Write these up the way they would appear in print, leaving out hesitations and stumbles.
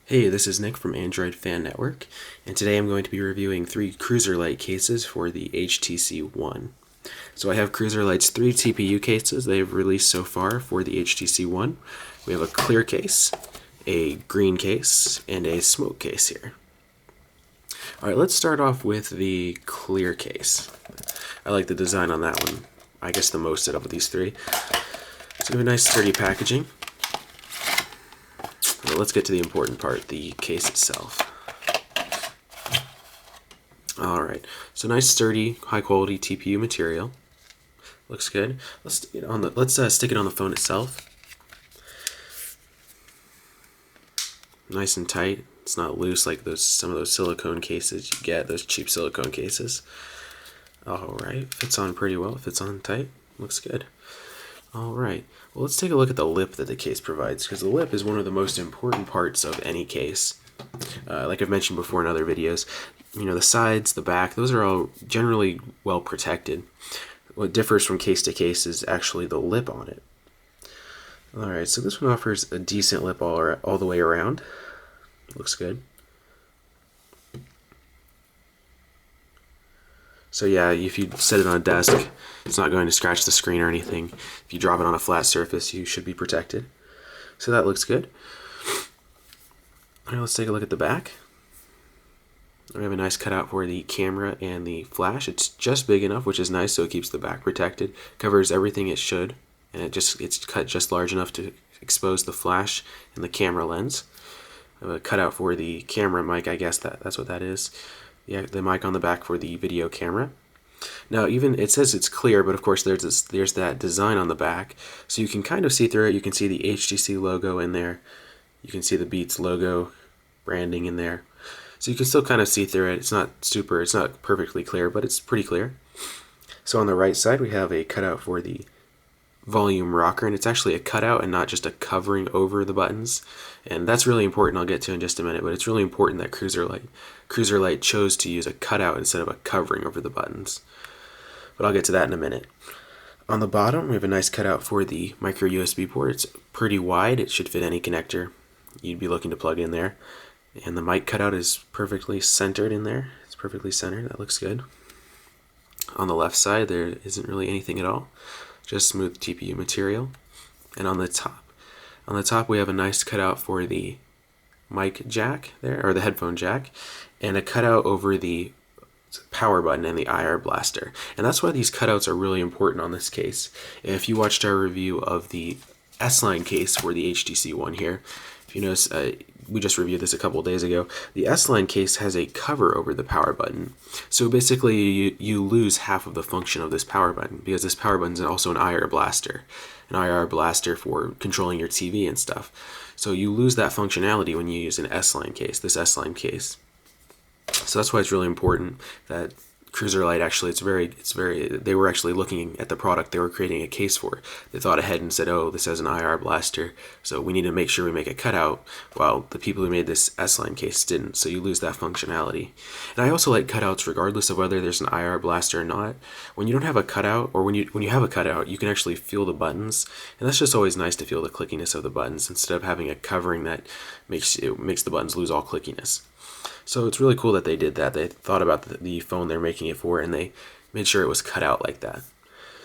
Hey, this is Nick from Android Fan Network, and today I'm going to be reviewing 3 CruzerLite cases for the HTC One. So I have CruzerLite's 3 TPU cases they've released so far for the HTC One. We have a clear case, a green case, and a smoke case here. Alright, let's start off with the clear case. I like the design on that one, I guess the most out of these 3. So we have a nice sturdy packaging. Well, let's get to the important part, the case itself. Alright, so nice sturdy, high quality TPU material. Looks good. Let's stick it on the phone itself. Nice and tight. It's not loose like some of those silicone cases you get, those cheap silicone cases. Alright, fits on pretty well, fits on tight, looks good. Alright, well let's take a look at the lip that the case provides, because the lip is one of the most important parts of any case. Like I've mentioned before in other videos, the sides, the back, those are all generally well protected. What differs from case to case is actually the lip on it. Alright, so this one offers a decent lip all the way around. Looks good. So yeah, if you set it on a desk, it's not going to scratch the screen or anything. If you drop it on a flat surface, you should be protected. So that looks good. Alright, let's take a look at the back. We have a nice cutout for the camera and the flash. It's just big enough, which is nice, so it keeps the back protected. Covers everything it should, and it's cut just large enough to expose the flash and the camera lens. I have a cutout for the camera mic, I guess that's what that is. Yeah, the mic on the back for the video camera. Now, even it says it's clear, but of course there's that design on the back, so you can kind of see through it. You can see the HTC logo in there. You can see the Beats logo branding in there. So you can still kind of see through it. It's not perfectly clear, but it's pretty clear. So on the right side, we have a cutout for the volume rocker, and it's actually a cutout and not just a covering over the buttons. And that's really important, I'll get to in just a minute, but it's really important that CruzerLite chose to use a cutout instead of a covering over the buttons. But I'll get to that in a minute. On the bottom, we have a nice cutout for the micro USB port. It's pretty wide, it should fit any connector you'd be looking to plug in there. And the mic cutout is perfectly centered in there. It's perfectly centered, that looks good. On the left side, there isn't really anything at all. Just smooth TPU material. And on the top we have a nice cutout for the mic jack there, or the headphone jack, and a cutout over the power button and the IR blaster. And that's why these cutouts are really important on this case. If you watched our review of the S-Line case for the HTC One here, if you notice, we just reviewed this a couple days ago, the S-Line case has a cover over the power button. So basically you lose half of the function of this power button, because this power button is also an IR blaster for controlling your TV and stuff. So you lose that functionality when you use an S-Line case, this S-Line case. So that's why it's really important that CruzerLite they were actually looking at the product they were creating a case for. They thought ahead and said, oh, this has an IR blaster, so we need to make sure we make a cutout, while the people who made this S-Line case didn't, so you lose that functionality. And I also like cutouts regardless of whether there's an IR blaster or not. When you don't have a cutout, or when you have a cutout, you can actually feel the buttons, and that's just always nice to feel the clickiness of the buttons, instead of having a covering that makes the buttons lose all clickiness. So it's really cool that they did that. They thought about the phone they're making it for, and they made sure it was cut out like that.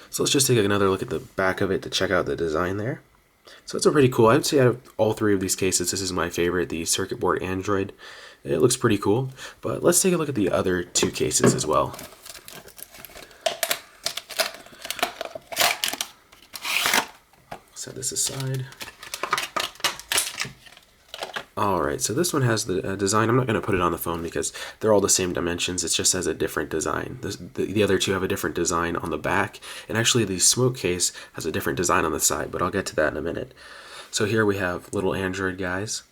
So let's just take another look at the back of it to check out the design there. So it's a pretty cool. I would say out of all 3 of these cases, this is my favorite, the circuit board Android. It looks pretty cool, but let's take a look at the other 2 cases as well. Set this aside. Alright, so this one has the design. I'm not going to put it on the phone because they're all the same dimensions. It just has a different design. The other 2 have a different design on the back, and actually the smoke case has a different design on the side, but I'll get to that in a minute. So here we have little Android guys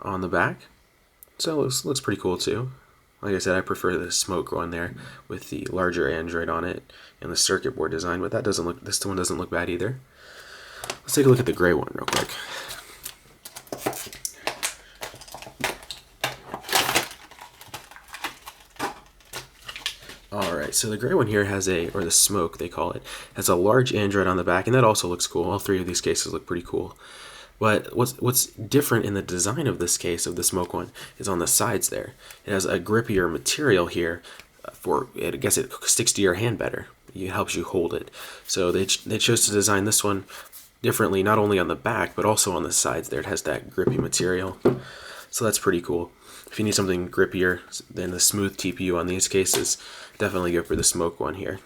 on the back. So it looks pretty cool too. Like I said, I prefer the smoke one there with the larger Android on it and the circuit board design, but this one doesn't look bad either. Let's take a look at the gray one real quick. Alright, so the gray one here has or the smoke they call it, has a large Android on the back, and that also looks cool. All 3 of these cases look pretty cool. But what's different in the design of this case, of the Smoke one, is on the sides there. It has a grippier material here for it. I guess it sticks to your hand better. It helps you hold it. So they chose to design this one differently, not only on the back but also on the sides there. It has that grippy material. So that's pretty cool. If you need something grippier than the smooth TPU on these cases, definitely go for the Smoke one here.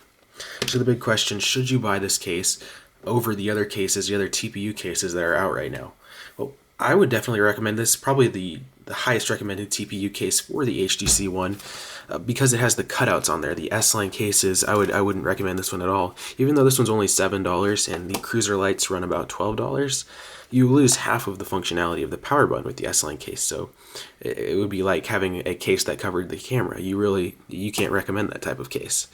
So the big question, should you buy this case over the other cases, the other TPU cases that are out right now? Well, I would definitely recommend this, probably the highest recommended TPU case for the HTC One, because it has the cutouts on there. The S-Line cases, I wouldn't recommend this one at all. Even though this one's only $7 and the CruzerLites run about $12, you lose half of the functionality of the power button with the S-Line case. So it would be like having a case that covered the camera. You can't recommend that type of case.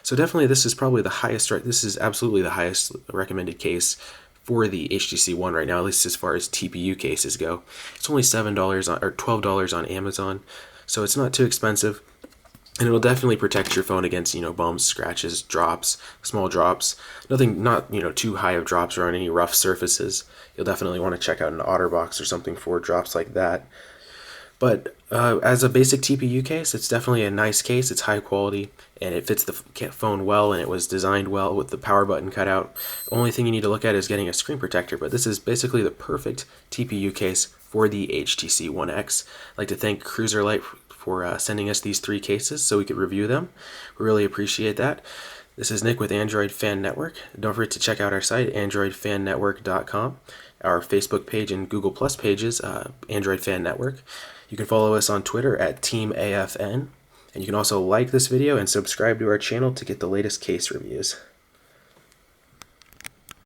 So definitely this is probably the highest, this is absolutely the highest recommended case for the HTC One right now, at least as far as TPU cases go. It's only $7 or $12 on Amazon, so it's not too expensive. And it'll definitely protect your phone against, bumps, scratches, drops, small drops. Nothing, not, too high of drops or on any rough surfaces. You'll definitely want to check out an OtterBox or something for drops like that. But as a basic TPU case, it's definitely a nice case. It's high quality, and it fits the phone well, and it was designed well with the power button cut out. The only thing you need to look at is getting a screen protector, but this is basically the perfect TPU case for the HTC One X. I'd like to thank CruzerLite for sending us these 3 cases so we could review them. We really appreciate that. This is Nick with Android Fan Network. Don't forget to check out our site, androidfannetwork.com, our Facebook page and Google Plus pages, Android Fan Network. You can follow us on Twitter at TeamAFN, and you can also like this video and subscribe to our channel to get the latest case reviews.